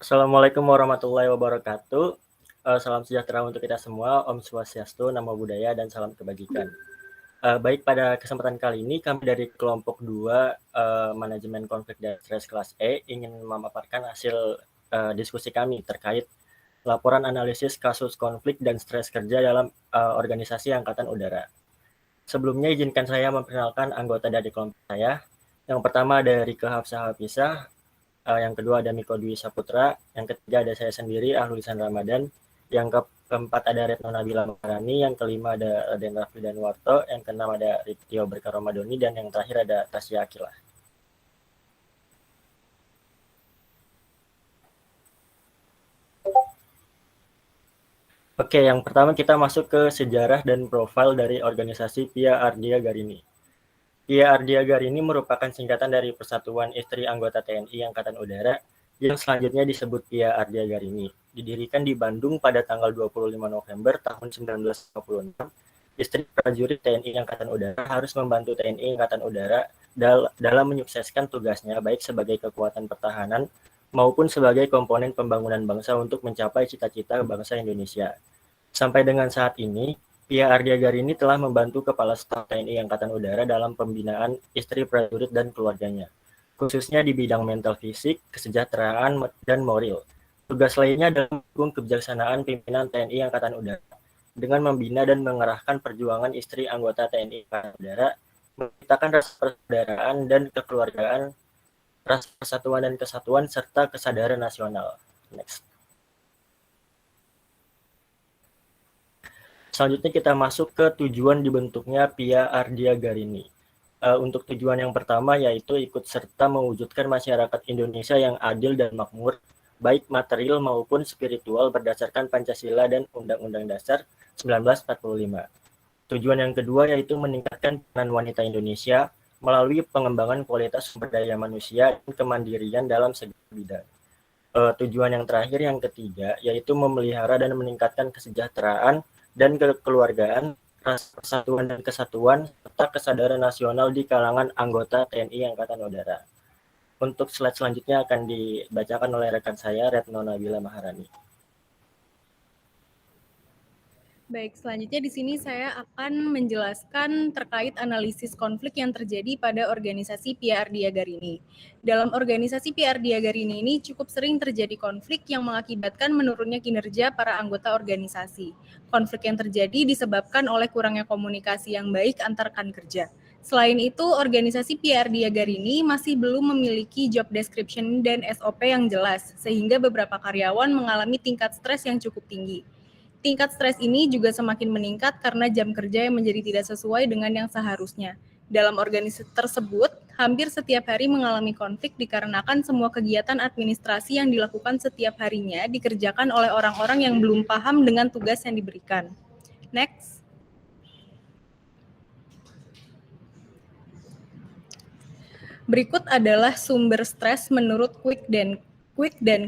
Assalamualaikum warahmatullahi wabarakatuh. Salam sejahtera untuk kita semua. Om Swastiastu, Namo Buddhaya, dan salam kebajikan. Baik, pada kesempatan kali ini kami dari kelompok 2 Manajemen Konflik dan Stres kelas E ingin memaparkan hasil diskusi kami terkait laporan analisis kasus konflik dan stres kerja dalam organisasi Angkatan Udara. Sebelumnya izinkan saya memperkenalkan anggota dari kelompok saya. Yang pertama ada Rike Hafsah Hafisah, yang kedua ada Miko Dwi Saputra, yang ketiga ada saya sendiri, Ahlulisan Ramadan, yang keempat ada Retno Nabila Maharani, yang kelima ada Raden Raffi Danwarto, yang keenam ada Ritio Berkah Ramadhani, dan yang terakhir ada Tasya Akilah. Oke, yang pertama kita masuk ke sejarah dan profil dari organisasi Pia Ardhya Garini. Pia Ardhya Garini merupakan singkatan dari Persatuan Istri Anggota TNI Angkatan Udara yang selanjutnya disebut Pia Ardhya Garini. Didirikan di Bandung pada tanggal 25 November tahun 1956, istri prajurit TNI Angkatan Udara harus membantu TNI Angkatan Udara dalam menyukseskan tugasnya baik sebagai kekuatan pertahanan maupun sebagai komponen pembangunan bangsa untuk mencapai cita-cita bangsa Indonesia. Sampai dengan saat ini, Pia Ardhya Garini telah membantu Kepala Staf TNI Angkatan Udara dalam pembinaan istri prajurit dan keluarganya, khususnya di bidang mental fisik, kesejahteraan, dan moral. Tugas lainnya adalah mendukung kebijaksanaan pimpinan TNI Angkatan Udara dengan membina dan mengerahkan perjuangan istri anggota TNI Angkatan Udara, menciptakan rasa persaudaraan dan kekeluargaan, rasa persatuan dan kesatuan, serta kesadaran nasional. Next. Selanjutnya kita masuk ke tujuan dibentuknya Pia Ardhya Garini. Untuk tujuan yang pertama yaitu ikut serta mewujudkan masyarakat Indonesia yang adil dan makmur, baik material maupun spiritual berdasarkan Pancasila dan Undang-Undang Dasar 1945. Tujuan yang kedua yaitu meningkatkan peran wanita Indonesia melalui pengembangan kualitas sumber daya manusia dan kemandirian dalam segala bidang. Tujuan yang terakhir yang ketiga yaitu memelihara dan meningkatkan kesejahteraan dan kekeluargaan, rasa persatuan dan kesatuan, serta kesadaran nasional di kalangan anggota TNI Angkatan Udara. Untuk slide selanjutnya akan dibacakan oleh rekan saya, Retno Nabila Maharani. Baik, selanjutnya di sini saya akan menjelaskan terkait analisis konflik yang terjadi pada organisasi Pia Ardhya Garini. Dalam organisasi Pia Ardhya Garini ini cukup sering terjadi konflik yang mengakibatkan menurunnya kinerja para anggota organisasi. Konflik yang terjadi disebabkan oleh kurangnya komunikasi yang baik antar rekan kerja. Selain itu, organisasi Pia Ardhya Garini masih belum memiliki job description dan SOP yang jelas, sehingga beberapa karyawan mengalami tingkat stres yang cukup tinggi. Tingkat stres ini juga semakin meningkat karena jam kerja yang menjadi tidak sesuai dengan yang seharusnya. Dalam organisasi tersebut, hampir setiap hari mengalami konflik dikarenakan semua kegiatan administrasi yang dilakukan setiap harinya dikerjakan oleh orang-orang yang belum paham dengan tugas yang diberikan. Next. Berikut adalah sumber stres menurut Quick dan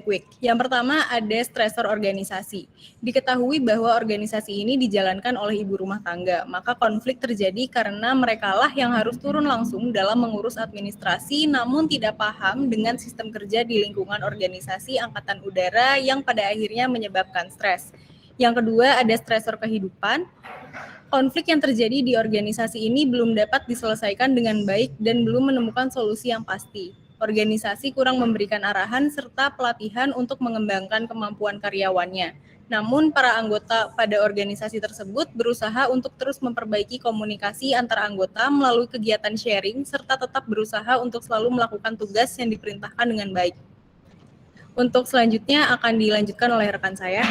Quick. Yang pertama ada stresor organisasi. Diketahui bahwa organisasi ini dijalankan oleh ibu rumah tangga, maka konflik terjadi karena merekalah yang harus turun langsung dalam mengurus administrasi namun tidak paham dengan sistem kerja di lingkungan organisasi Angkatan Udara yang pada akhirnya menyebabkan stres. Yang kedua ada stresor kehidupan. Konflik yang terjadi di organisasi ini belum dapat diselesaikan dengan baik dan belum menemukan solusi yang pasti. Organisasi kurang memberikan arahan serta pelatihan untuk mengembangkan kemampuan karyawannya. Namun, para anggota pada organisasi tersebut berusaha untuk terus memperbaiki komunikasi antar anggota melalui kegiatan sharing serta tetap berusaha untuk selalu melakukan tugas yang diperintahkan dengan baik. Untuk selanjutnya akan dilanjutkan oleh rekan saya.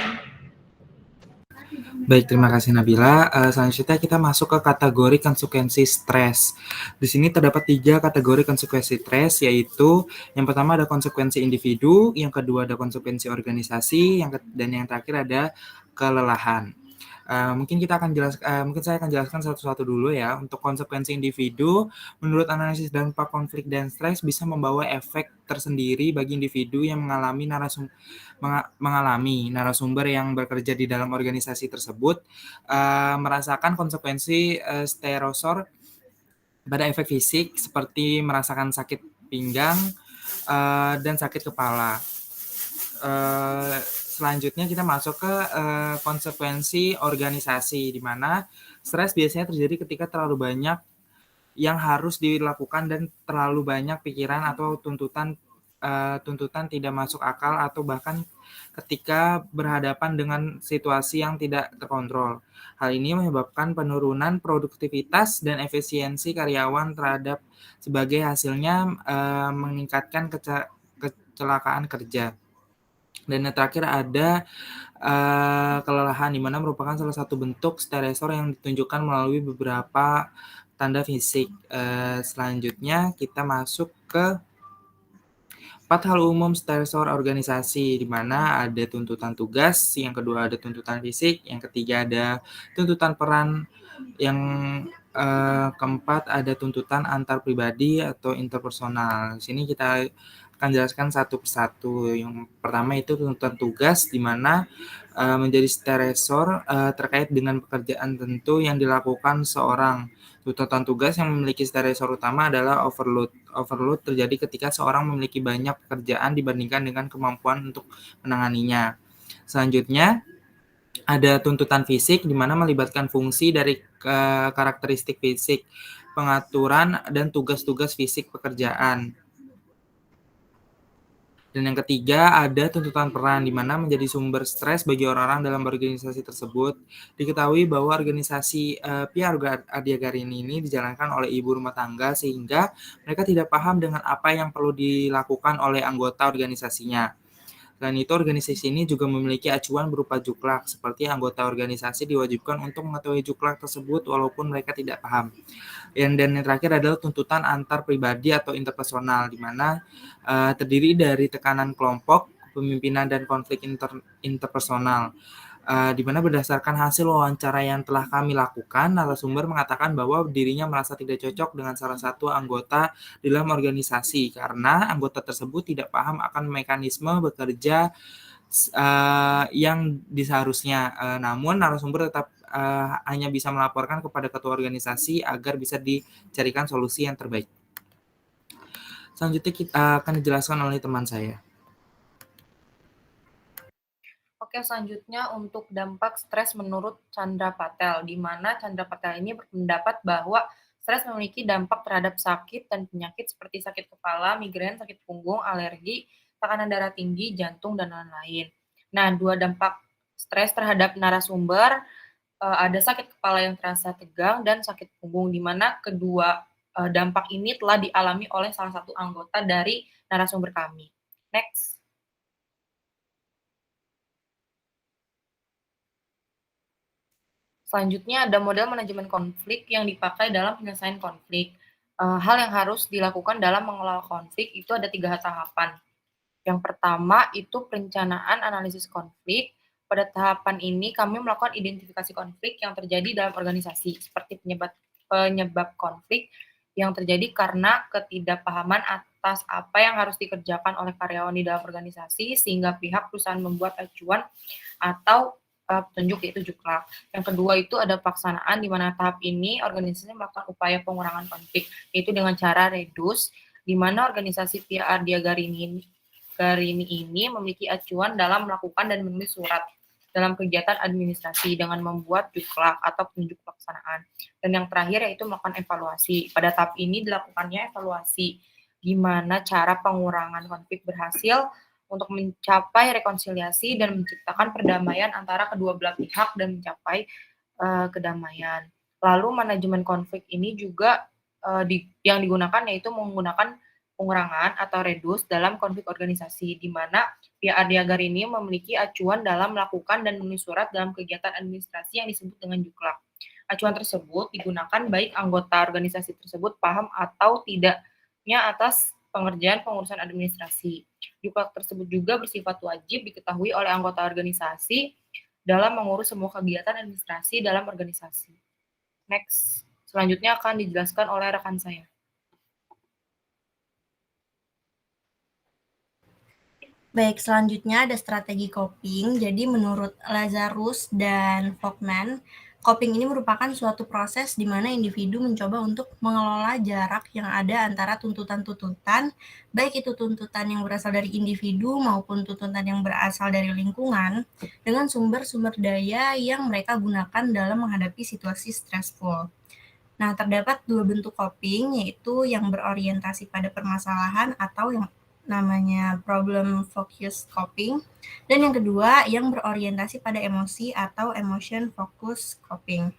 Baik, terima kasih Nabila. Selanjutnya kita masuk ke kategori konsekuensi stres. Di sini terdapat 3 kategori konsekuensi stres, yaitu yang pertama ada konsekuensi individu, yang kedua ada konsekuensi organisasi, dan yang terakhir ada kelelahan. Mungkin saya akan jelaskan satu-satu dulu ya. Untuk konsekuensi individu, menurut analisis dampak konflik dan stres bisa membawa efek tersendiri bagi individu yang mengalami narasumber yang bekerja di dalam organisasi tersebut merasakan konsekuensi stresor pada efek fisik seperti merasakan sakit pinggang dan sakit kepala. Selanjutnya kita masuk ke konsekuensi organisasi, di mana stres biasanya terjadi ketika terlalu banyak yang harus dilakukan dan terlalu banyak pikiran atau tuntutan tidak masuk akal, atau bahkan ketika berhadapan dengan situasi yang tidak terkontrol. Hal ini menyebabkan penurunan produktivitas dan efisiensi karyawan terhadap sebagai hasilnya meningkatkan kecelakaan kerja. Dan yang terakhir ada kelelahan, di mana merupakan salah satu bentuk stresor yang ditunjukkan melalui beberapa tanda fisik. Selanjutnya kita masuk ke 4 hal umum stresor organisasi, di mana ada tuntutan tugas, yang kedua ada tuntutan fisik, yang ketiga ada tuntutan peran, yang keempat ada tuntutan antar pribadi atau interpersonal. Di sini kita akan jelaskan satu persatu. Yang pertama itu tuntutan tugas, di mana menjadi stresor terkait dengan pekerjaan tentu yang dilakukan seorang. Tuntutan tugas yang memiliki stresor utama adalah overload. Overload terjadi ketika seorang memiliki banyak pekerjaan dibandingkan dengan kemampuan untuk menanganinya. Selanjutnya, ada tuntutan fisik, di mana melibatkan fungsi dari karakteristik fisik, pengaturan, dan tugas-tugas fisik pekerjaan. Dan yang ketiga ada tuntutan peran, di mana menjadi sumber stres bagi orang-orang dalam organisasi tersebut. Diketahui bahwa organisasi Pia Ardia Garini ini dijalankan oleh ibu rumah tangga, sehingga mereka tidak paham dengan apa yang perlu dilakukan oleh anggota organisasinya. Selain itu, organisasi ini juga memiliki acuan berupa juklak, seperti anggota organisasi diwajibkan untuk mengetahui juklak tersebut walaupun mereka tidak paham. Dan yang terakhir adalah tuntutan antar pribadi atau interpersonal, di mana terdiri dari tekanan kelompok, kepemimpinan, dan konflik interpersonal. Di mana berdasarkan hasil wawancara yang telah kami lakukan, narasumber mengatakan bahwa dirinya merasa tidak cocok dengan salah satu anggota dalam organisasi karena anggota tersebut tidak paham akan mekanisme bekerja yang seharusnya. Namun narasumber tetap hanya bisa melaporkan kepada ketua organisasi agar bisa dicarikan solusi yang terbaik. Selanjutnya kita akan dijelaskan oleh teman saya. Oke, selanjutnya untuk dampak stres menurut Chandra Patel, di mana Chandra Patel ini berpendapat bahwa stres memiliki dampak terhadap sakit dan penyakit seperti sakit kepala, migrain, sakit punggung, alergi, tekanan darah tinggi, jantung, dan lain-lain. Nah, 2 dampak stres terhadap narasumber, ada sakit kepala yang terasa tegang dan sakit punggung, di mana kedua dampak ini telah dialami oleh salah satu anggota dari narasumber kami. Next. Selanjutnya ada model manajemen konflik yang dipakai dalam penyelesaian konflik. Hal yang harus dilakukan dalam mengelola konflik itu ada 3 tahapan. Yang pertama itu perencanaan analisis konflik. Pada tahapan ini kami melakukan identifikasi konflik yang terjadi dalam organisasi, seperti penyebab konflik yang terjadi karena ketidakpahaman atas apa yang harus dikerjakan oleh karyawan di dalam organisasi, sehingga pihak perusahaan membuat acuan atau petunjuk, yaitu juklak. Yang kedua itu ada pelaksanaan, di mana tahap ini organisasi melakukan upaya pengurangan konflik, yaitu dengan cara reduce, di mana organisasi Pia Ardia Garini ini memiliki acuan dalam melakukan dan menulis surat dalam kegiatan administrasi dengan membuat juklak atau petunjuk pelaksanaan. Dan yang terakhir yaitu melakukan evaluasi. Pada tahap ini dilakukannya evaluasi gimana cara pengurangan konflik berhasil untuk mencapai rekonsiliasi dan menciptakan perdamaian antara kedua belah pihak dan mencapai kedamaian. Lalu manajemen konflik ini juga yang digunakan yaitu menggunakan pengurangan atau reduce dalam konflik organisasi, di mana Pia Ardia Garini memiliki acuan dalam melakukan dan menulis surat dalam kegiatan administrasi yang disebut dengan juklak. Acuan tersebut digunakan baik anggota organisasi tersebut paham atau tidaknya atas pengurusan administrasi. Juklak tersebut juga bersifat wajib diketahui oleh anggota organisasi dalam mengurus semua kegiatan administrasi dalam organisasi. Next. Selanjutnya akan dijelaskan oleh rekan saya. Baik, selanjutnya ada strategi coping. Jadi menurut Lazarus dan Folkman, Coping ini merupakan suatu proses di mana individu mencoba untuk mengelola jarak yang ada antara tuntutan-tuntutan, baik itu tuntutan yang berasal dari individu maupun tuntutan yang berasal dari lingkungan, dengan sumber-sumber daya yang mereka gunakan dalam menghadapi situasi stressful. Nah, terdapat dua bentuk coping, yaitu yang berorientasi pada permasalahan atau yang namanya problem focused coping, dan yang kedua yang berorientasi pada emosi atau emotion focused coping.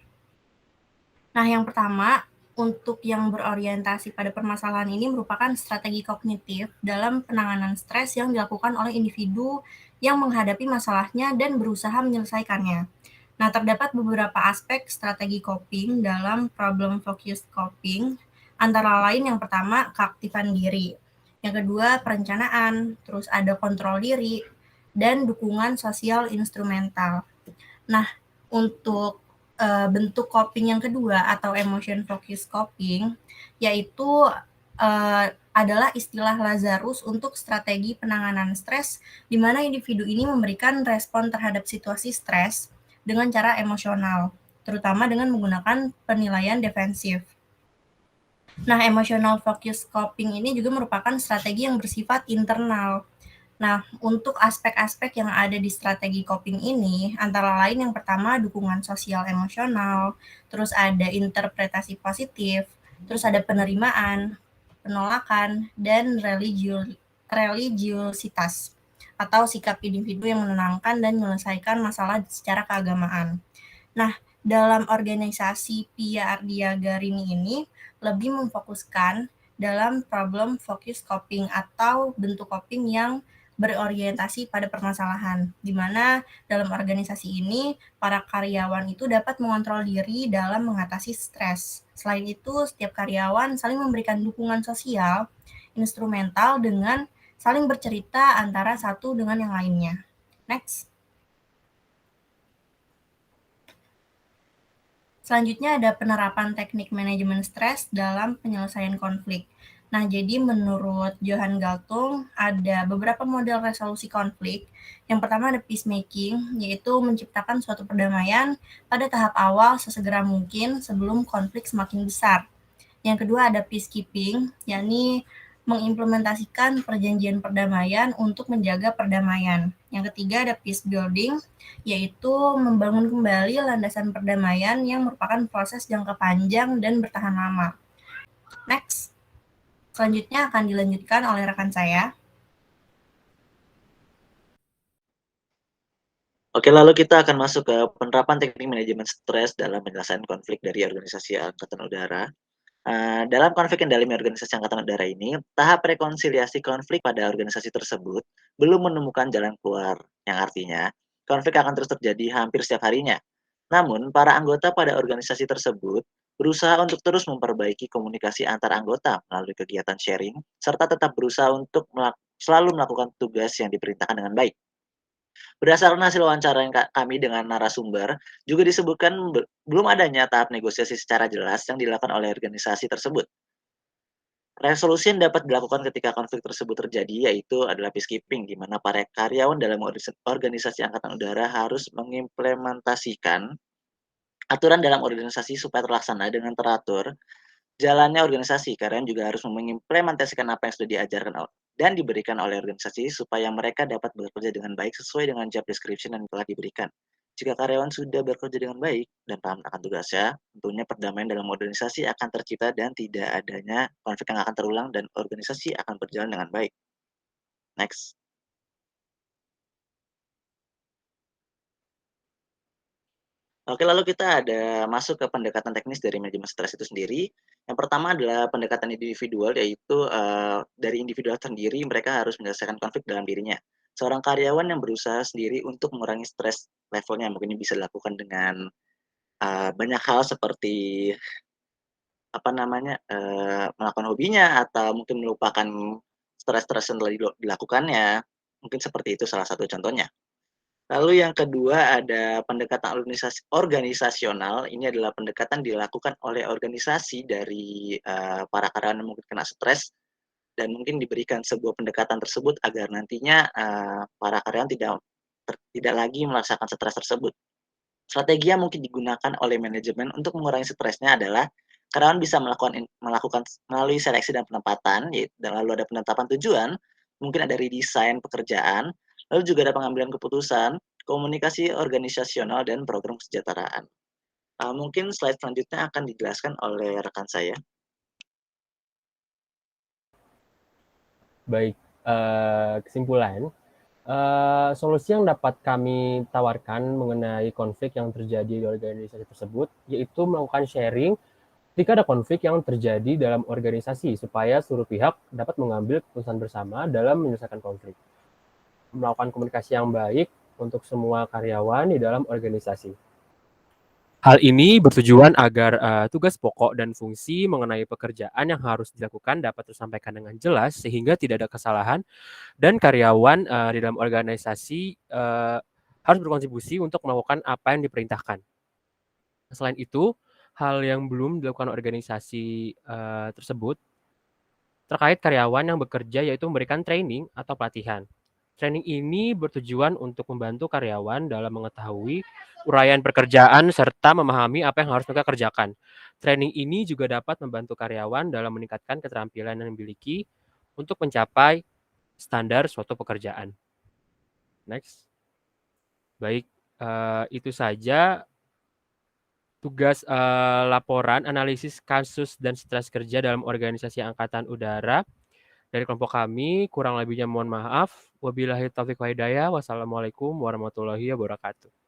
Nah, yang pertama, untuk yang berorientasi pada permasalahan ini merupakan strategi kognitif dalam penanganan stres yang dilakukan oleh individu yang menghadapi masalahnya dan berusaha menyelesaikannya. Nah, terdapat beberapa aspek strategi coping dalam problem focused coping, antara lain yang pertama keaktifan diri, yang kedua perencanaan, terus ada kontrol diri, dan dukungan sosial instrumental. Nah, untuk bentuk coping yang kedua atau emotion focused coping, yaitu adalah istilah Lazarus untuk strategi penanganan stres, di mana individu ini memberikan respon terhadap situasi stres dengan cara emosional, terutama dengan menggunakan penilaian defensif. Nah, emotional focus coping ini juga merupakan strategi yang bersifat internal. Nah, untuk aspek-aspek yang ada di strategi coping ini, antara lain yang pertama dukungan sosial emosional, terus ada interpretasi positif, terus ada penerimaan, penolakan, dan religiositas atau sikap individu yang menenangkan dan menyelesaikan masalah secara keagamaan. Nah, dalam organisasi Pia Ardia Garini ini lebih memfokuskan dalam problem focus coping atau bentuk coping yang berorientasi pada permasalahan, di mana dalam organisasi ini para karyawan itu dapat mengontrol diri dalam mengatasi stres. Selain itu, setiap karyawan saling memberikan dukungan sosial instrumental dengan saling bercerita antara satu dengan yang lainnya. Next. Selanjutnya ada penerapan teknik manajemen stres dalam penyelesaian konflik. Nah, jadi menurut Johan Galtung ada beberapa model resolusi konflik. Yang pertama ada peacemaking, yaitu menciptakan suatu perdamaian pada tahap awal sesegera mungkin sebelum konflik semakin besar. Yang kedua ada peacekeeping, yakni mengimplementasikan perjanjian perdamaian untuk menjaga perdamaian. Yang ketiga ada peace building, yaitu membangun kembali landasan perdamaian yang merupakan proses jangka panjang dan bertahan lama. Next. Selanjutnya akan dilanjutkan oleh rekan saya. Oke, lalu kita akan masuk ke penerapan teknik manajemen stres dalam penyelesaian konflik dari organisasi Angkatan Udara. Dalam konflik yang dialami organisasi Angkatan Udara ini, tahap rekonsiliasi konflik pada organisasi tersebut belum menemukan jalan keluar, yang artinya konflik akan terus terjadi hampir setiap harinya. Namun, para anggota pada organisasi tersebut berusaha untuk terus memperbaiki komunikasi antar anggota melalui kegiatan sharing, serta tetap berusaha untuk selalu melakukan tugas yang diperintahkan dengan baik. Berdasarkan hasil wawancara yang kami dengan narasumber, juga disebutkan belum adanya tahap negosiasi secara jelas yang dilakukan oleh organisasi tersebut. Resolusi yang dapat dilakukan ketika konflik tersebut terjadi yaitu adalah peacekeeping, di mana para karyawan dalam organisasi Angkatan Udara harus mengimplementasikan aturan dalam organisasi supaya terlaksana dengan teratur jalannya organisasi. Karyawan juga harus mengimplementasikan apa yang sudah diajarkan dan diberikan oleh organisasi supaya mereka dapat bekerja dengan baik sesuai dengan job description yang telah diberikan. Jika karyawan sudah bekerja dengan baik dan paham akan tugasnya, tentunya perdamaian dalam organisasi akan tercipta dan tidak adanya konflik yang akan terulang dan organisasi akan berjalan dengan baik. Next. Oke, lalu kita ada masuk ke pendekatan teknis dari manajemen stres itu sendiri. Yang pertama adalah pendekatan individual, yaitu dari individual sendiri mereka harus menyelesaikan konflik dalam dirinya. Seorang karyawan yang berusaha sendiri untuk mengurangi stres levelnya, mungkin ini bisa dilakukan dengan banyak hal seperti melakukan hobinya atau mungkin melupakan stres-stres yang telah dilakukannya. Mungkin seperti itu salah satu contohnya. Lalu yang kedua ada pendekatan organisasional. Ini adalah pendekatan dilakukan oleh organisasi dari para karyawan yang mungkin kena stres dan mungkin diberikan sebuah pendekatan tersebut agar nantinya para karyawan tidak lagi merasakan stres tersebut. Strategi yang mungkin digunakan oleh manajemen untuk mengurangi stresnya adalah karyawan bisa melakukan melalui seleksi dan penempatan, dan lalu ada penetapan tujuan, mungkin ada redesign pekerjaan, lalu juga ada pengambilan keputusan, komunikasi organisasional, dan program kesejahteraan. Mungkin slide selanjutnya akan dijelaskan oleh rekan saya. Baik, kesimpulan, solusi yang dapat kami tawarkan mengenai konflik yang terjadi di organisasi tersebut, yaitu melakukan sharing jika ada konflik yang terjadi dalam organisasi, supaya seluruh pihak dapat mengambil keputusan bersama dalam menyelesaikan konflik. Melakukan komunikasi yang baik untuk semua karyawan di dalam organisasi. Hal ini bertujuan agar tugas pokok dan fungsi mengenai pekerjaan yang harus dilakukan dapat tersampaikan dengan jelas sehingga tidak ada kesalahan dan karyawan di dalam organisasi harus berkontribusi untuk melakukan apa yang diperintahkan. Selain itu, hal yang belum dilakukan organisasi tersebut terkait karyawan yang bekerja yaitu memberikan training atau pelatihan. Training ini bertujuan untuk membantu karyawan dalam mengetahui uraian pekerjaan serta memahami apa yang harus mereka kerjakan. Training ini juga dapat membantu karyawan dalam meningkatkan keterampilan yang dimiliki untuk mencapai standar suatu pekerjaan. Next. Baik, itu saja tugas laporan analisis kasus dan stres kerja dalam organisasi Angkatan Udara. Dari kelompok kami, kurang lebihnya mohon maaf. Wabillahi taufiq wa hidayah. Wassalamualaikum warahmatullahi wabarakatuh.